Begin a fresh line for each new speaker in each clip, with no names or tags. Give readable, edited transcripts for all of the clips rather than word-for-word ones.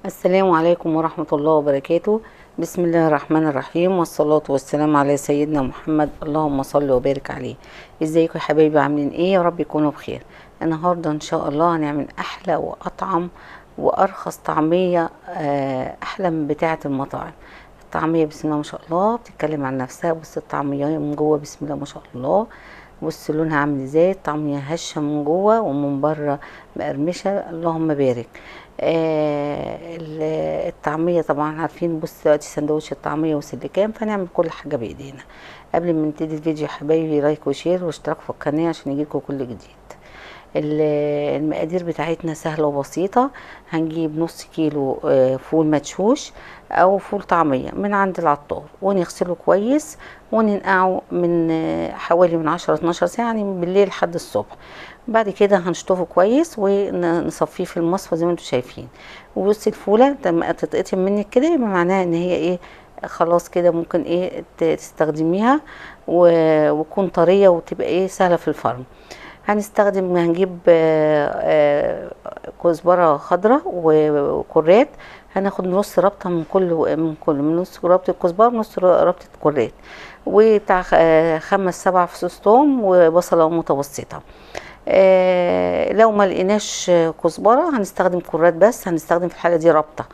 السلام عليكم ورحمة الله وبركاته. بسم الله الرحمن الرحيم، والصلاة والسلام على سيدنا محمد، اللهم صل وبارك عليه. ازيكم يا حبايبي، عاملين ايه؟ يا رب يكونوا بخير. النهاردة ان شاء الله هنعمل احلى واطعم وارخص طعمية، احلى من بتاعة المطاعم. الطعمية بسم الله ما شاء الله بتتكلم عن نفسها. بص الطعمية من جوه بسم الله ما شاء الله، بص لونها عامل ازاي. الطعمية هشة من جوه ومن بره مقرمشة، اللهم بارك. الطعمية طبعا عارفين. بص دلوقتي سندوتش الطعمية وصل لكام، فنعمل كل حاجة بايدينا. قبل ما نبتدي الفيديو يا حبايبي، لايك وشير واشتراك في القناة عشان يجيلكوا كل جديد. المقادير بتاعتنا سهلة وبسيطة. هنجيب نص كيلو فول مدشوش او فول طعمية من عند العطار، ونغسله كويس وننقعه من حوالي من 10-12 ساعة، يعني من بالليل لحد الصبح. بعد كده هنشطفه كويس ونصفيه في المصفى زي ما انتم شايفين. وبصي الفولة لما تتقطم منك كده يبقى معناها ان هي ايه، خلاص كده ممكن ايه تستخدميها وتكون طرية وتبقى ايه سهلة في الفرن. هنجيب كزبرة خضراء وكرات. هناخد نص ربطة من نص ربطة كزبرة ونص ربطة كرات، وبتاع 5-7 فصوص توم وبصلة متوسطة. لو ما لقيناش كزبرة هنستخدم كرات، بس هنستخدم في الحالة دي ربطة.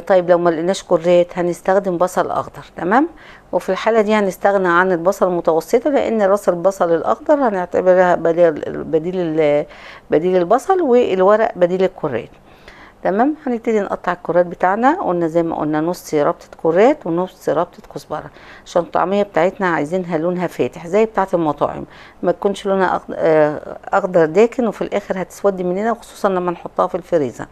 طيب لو ما لقيناش كرات هنستخدم بصل اخضر، تمام. وفي الحاله دي هنستغنى عن البصل المتوسطه، لان راس البصل الاخضر هنعتبرها بديل البصل، والورق بديل الكرات، تمام. هنبتدي نقطع الكرات بتاعنا، قلنا زي ما قلنا نص ربطه كرات ونص ربطه كزبره، عشان الطعميه بتاعتنا عايزينها لونها فاتح زي بتاعه المطاعم، ما تكونش لونها اخضر داكن وفي الاخر هتسود مننا، خصوصا لما نحطها في الفريزر.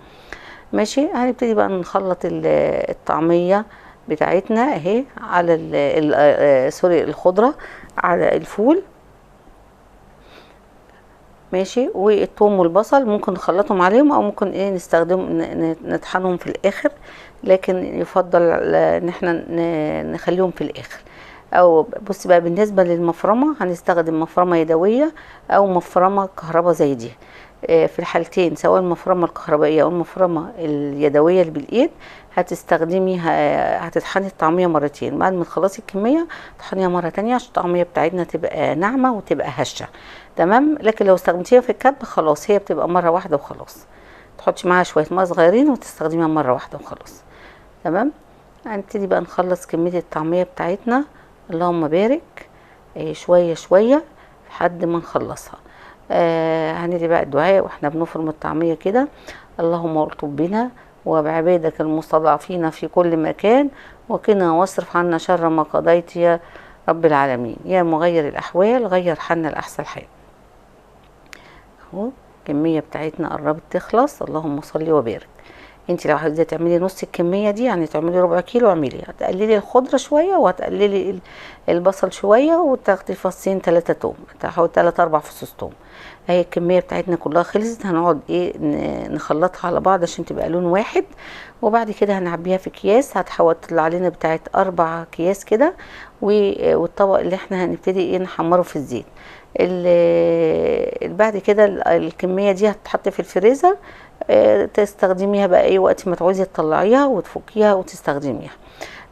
ماشي. هنبتدي بقى نخلط الطعمية بتاعتنا اهي على سوري الخضرة على الفول. ماشي. والثوم والبصل ممكن نخلطهم عليهم، او ممكن ايه نطحنهم في الاخر، لكن يفضل ان احنا نخليهم في الاخر. او بص بقى بالنسبة للمفرمة هنستخدم مفرمة يدوية او مفرمة كهرباء زي دي. في الحالتين سواء المفرمة الكهربائية او المفرمة اليدوية اللي بالايد هتستخدمي هتطحني الطعمية مرتين. بعد ما تخلصي الكمية طحنيها مرة تانية عشان الطعمية بتاعتنا تبقى ناعمة وتبقى هشة، تمام. لكن لو استخدمتيها في الكب خلاص هي بتبقى مرة واحدة وخلاص، تحطي معاها شوية ماء صغيرين وتستخدميها مرة واحدة وخلاص، تمام. هنبتدي بقى نخلص كمية الطعمية بتاعتنا، اللهم بارك، شوية شوية لحد ما نخلصها. هندي بقى الدعاء واحنا بنفرم الطعمية كده: اللهم ارطب بنا وبعبادك المستضعفين في كل مكان، وقنا واصرف عنا شر ما قضيت يا رب العالمين، يا مغير الأحوال غير حالنا لأحسن حال. اهو الكمية بتاعتنا قربت تخلص، اللهم صل وبارك. انت لو عايزه تعملي نص الكميه دي، يعني تعملي ربع كيلو، اعملي هتقللي الخضره شويه وهتقللي البصل شويه، وتاخدي فصين 3 توم، حوالي 3-4 فصوص توم. اهي الكميه بتاعتنا كلها خلصت. هنقعد ايه نخلطها على بعض عشان تبقى لون واحد، وبعد كده هنعبيها في اكياس. هتطلع لنا بتاعت 4 اكياس كده. والطبق اللي احنا هنبتدي ايه نحمره في الزيت. بعد كده الكميه دي هتتحط في الفريزر، تستخدميها بقى ايه وقت ما تعوزي تطلعيها وتفكيها وتستخدميها.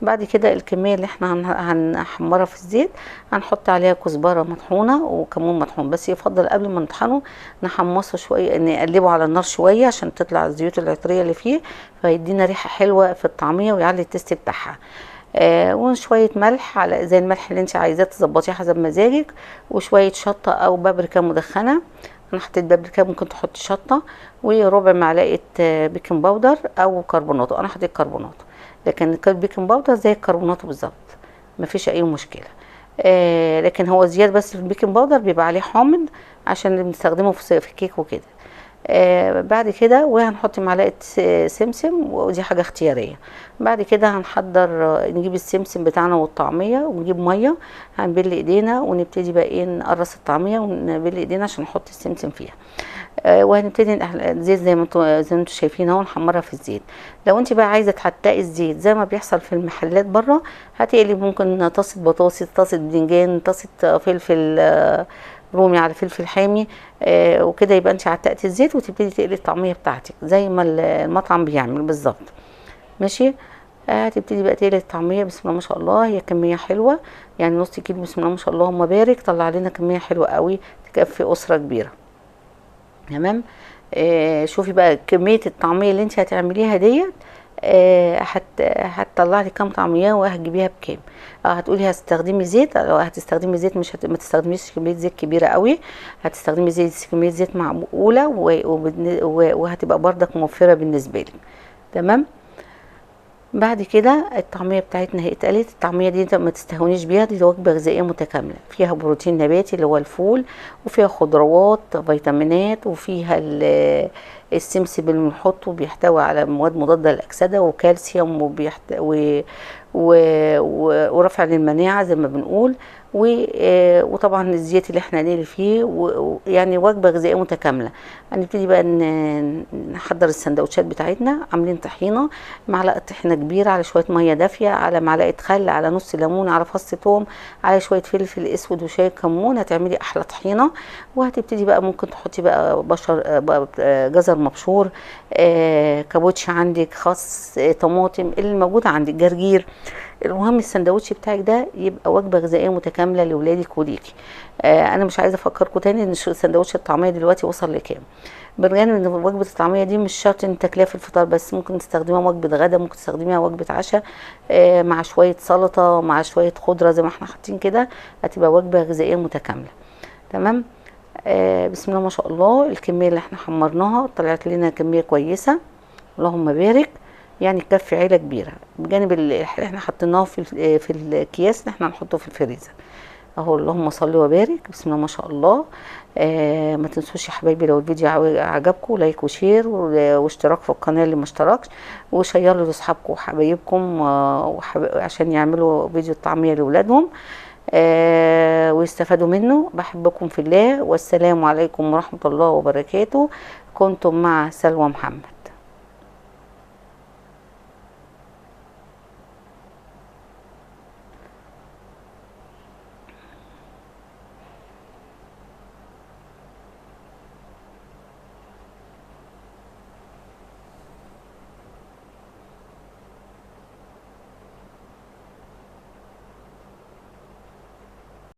بعد كده الكميه اللي احنا هنحمرها في الزيت هنحط عليها كزبره مطحونه وكمون مطحون، بس يفضل قبل ما نطحنه نحمصه شويه، نقلبه على النار شويه عشان تطلع الزيوت العطريه اللي فيه، فيدينا ريحه حلوه في الطعميه ويعلي التست بتاعها. وشويه ملح على زي الملح اللي انت عايزاه تظبطيه حسب مزاجك، وشويه شطه او بابريكا مدخنه. انا حطيت بابريكا، ممكن تحطي شطه، وربع معلقه بيكنج باودر او كربوناتو. انا حطيت كربوناتو، لكن البيكنج باودر زي الكربوناتو بالظبط، مفيش اي مشكله. لكن هو زياده بس في البيكنج باودر بيبقى عليه حامض عشان اللي بنستخدمه في الكيك وكده. بعد كده وهنحط معلقه سمسم، ودي حاجه اختياريه. بعد كده هنحضر، نجيب السمسم بتاعنا والطعميه ونجيب ميه، هنبل ايدينا ونبتدي بقى ايه نقرص الطعميه ونبل ايدينا عشان نحط السمسم فيها. وهنبتدي الزيت زي ما انتم شايفين اهو نحمرها في الزيت. لو انت بقى عايزه تحتقي الزيت زي ما بيحصل في المحلات بره، هتقلي ممكن طاسه بطاطس، طاسه بدنجان، طاسه فلفل رومي على فلفل حامي، وكده يبقى انت عتقتي الزيت، وتبتدي تقلي الطعميه بتاعتك زي ما المطعم بيعمل بالظبط. ماشي. هتبتدي بقى تقلي الطعميه. بسم الله ما شاء الله، هي كميه حلوه يعني، نص كيلو. بسم الله ما شاء الله، اللهم بارك، طلع لنا كميه حلوه قوي تكفي اسره كبيره. تمام. شوفي بقى كميه الطعميه اللي انت هتعمليها ديت، هتطلع لي كام طعميه وهتجيبيها بكام. هتقولي هتستخدمي زيت، لو هتستخدمي زيت مش ما تستخدميش كميه زيت كبيره قوي، هتستخدمي كميه زيت معقوله وهتبقى بردك موفره بالنسبه لك. تمام. بعد كده الطعميه بتاعتنا هي اتقلت. الطعميه دي ما تستهونيش بيها، دي وجبه غذائيه متكامله، فيها بروتين نباتي اللي هو الفول، وفيها خضروات فيتامينات، وفيها السمسم اللي بنحطه بيحتوي على مواد مضاده للاكسده وكالسيوم و... ورفع للمناعه زي ما بنقول، وطبعا الزيت اللي احنا نقلي فيه، يعني وجبه غذائيه متكامله. هنبتدي بقى نحضر السندوتشات بتاعتنا. عاملين طحينه، معلقه طحينه كبيره على شويه ميه دافيه على معلقه خل على نص ليمون على فص ثوم على شويه فلفل اسود وشويه كمون، هتعملي احلى طحينه. وهتبتدي بقى ممكن تحطي بقى جزر مبشور، كابوتشي عندك، خس، طماطم اللي موجود عندك، جرجير. المهم السندوتش بتاعك ده يبقى وجبه غذائيه متكامله لاولادك وليكي. انا مش عايزه افكركم تاني ان سندوتش الطعميه دلوقتي وصل لكام. بالرغم ان وجبه الطعميه دي مش شرط ان تاكليها في الفطار بس، ممكن تستخدميها وجبه غدا، ممكن تستخدميها وجبه عشاء، مع شويه سلطه مع شويه خضره زي ما احنا حاطين كده، هتبقى وجبه غذائيه متكامله. تمام. بسم الله ما شاء الله، الكميه اللي احنا حمرناها طلعت لنا كميه كويسه، اللهم بارك، يعني تكفي عيله كبيره، بجانب اللي احنا حطيناه في الاكياس اللي احنا هنحطه في الفريزر اهو. اللهم صل وبارك، بسم الله ما شاء الله. ما تنسوش يا حبايبي لو الفيديو عجبكم لايك وشير واشتراك في القناه اللي ما اشتركش، وشيروا لاصحابكم وحبايبكم عشان يعملوا فيديو الطعميه لاولادهم ويستفادوا منه. بحبكم في الله، والسلام عليكم ورحمه الله وبركاته. كنتم مع سلوى محمد.